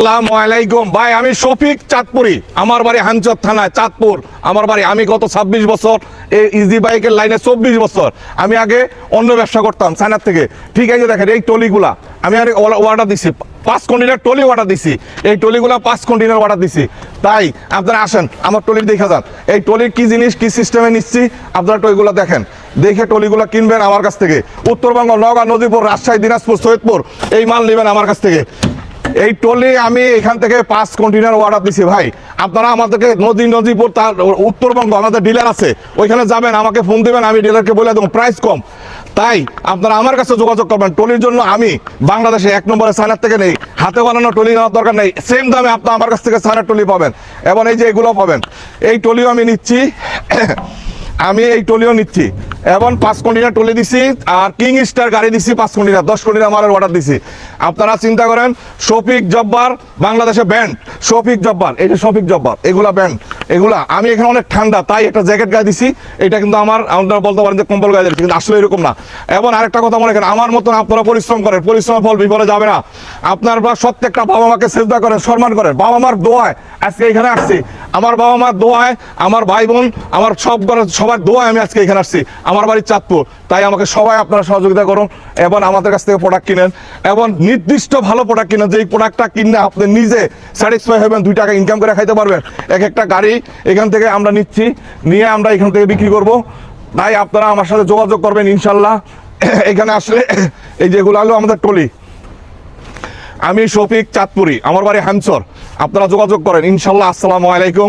আসসালামু আলাইকুম ভাই, আমি শফিক চাঁদপুরি। আমার বাড়ি হানচর থানায় চাঁদপুর। আমার বাড়ি। আমি গত 26 বছর এই ইজি বাইকের লাইনে 24 বছর। আমি আগে অন্য ব্যবসা করতাম চায়নার থেকে। ঠিক আছে, দেখেন এই টলিগুলা আমি আরে অর্ডার দিছি, 5 কন্টেনার টলি অর্ডার দিছি। এই টলিগুলা 5 কন্টেনার অর্ডার দিছি। তাই আপনারা আসেন আমার টলির দেখে যান, এই টলির কি জিনিস কি সিস্টেমে নিচ্ছি আপনারা টলিগুলা দেখেন, দেখে টলিগুলা কিনবেন আমার কাছ থেকে। উত্তরবঙ্গ, নওগাঁ, নদীপুর, রাজশাহী, দিনাজপুর, সৈয়দপুর এই মাল নেবেন আমার কাছ থেকে। এই টলি আমি এখান থেকে 5 কন্টেনার অর্ডার দিছি ভাই। আপনারা আমাদেরকে নদীপুর তার উত্তরবঙ্গ আমাদের ডিলার আছে, ওইখানে যাবেন, আমাকে ফোন দেবেন, আমি ডিলারকে বলে দেবো প্রাইস কম। তাই আপনারা আমার কাছে যোগাযোগ করবেন। টলির জন্য আমি বাংলাদেশে 1 নম্বরে চায়নার থেকে নেই। হাতে বানানো টলি নেওয়ার দরকার নেই, সেম দামে আপনার আমার কাছ থেকে চায়নার টলি পাবেন। এবং এই যে এগুলো পাবেন, এই টলিও আমি নিচ্ছি। আমি এই টলিও নিচ্ছি এবং 5 কন্টেনার টলি দিছি। আর কিং স্টার গাড়ি দিছি 5 কন্টেনার, 10 কন্টেনার মালের অর্ডার দিছি। আপনারা চিন্তা করেন, শফিক জব্বার বাংলাদেশে ব্যান্ড, শফিক জব্বার, এই যে শফিক জব্বার, এগুলা ব্যান্ড। এগুলা আমি এখানে অনেক ঠান্ডা তাই একটা জ্যাকেট গায়ে দিছি। এটা কিন্তু আপনারা বলতে পারেন যে কম্বল গায়ে দিচ্ছি, কিন্তু আসলে এরকম না। এবং আরেকটা কথা মনে করেন, আমার মতন আপনারা পরিশ্রম করেন, পরিশ্রমের ফল বিফলে যাবে না। আপনারা প্রত্যেকটা বাবা মাকে শ্রদ্ধা করেন, সম্মান করেন। বাবা মার দোয়ায় আজকে এখানে আসছি। আমার বাবা মার দোয়ায়, আমার ভাই বোন, আমার সবার দোয়ায় আমি আজকে এখানে আসছি। আমার বাড়ি চাঁদপুর। তাই আমাকে সবাই আপনারা সহযোগিতা করুন এবং আমাদের কাছ থেকে প্রোডাক্ট কিনেন এবং নির্দিষ্ট ভালো প্রোডাক্ট কিনেন, যে এই প্রোডাক্টটা কিনে আপনি নিজে স্যাটিসফাই হবেন, 2 টাকা ইনকাম করে খাইতে পারবেন। একটা গাড়ি এখান থেকে আমরা নিচ্ছি, নিয়ে আমরা এখান থেকে বিক্রি করব। তাই আপনারা আমার সাথে যোগাযোগ করবেন ইনশাল্লাহ। এখানে আসলে এই যেগুলো হলো আমাদের টলি। আমি শফিক চাঁদপুরি, আমার বাড়ি হানচর। আপনারা যোগাযোগ করেন ইনশাল্লাহ। আসসালামু আলাইকুম।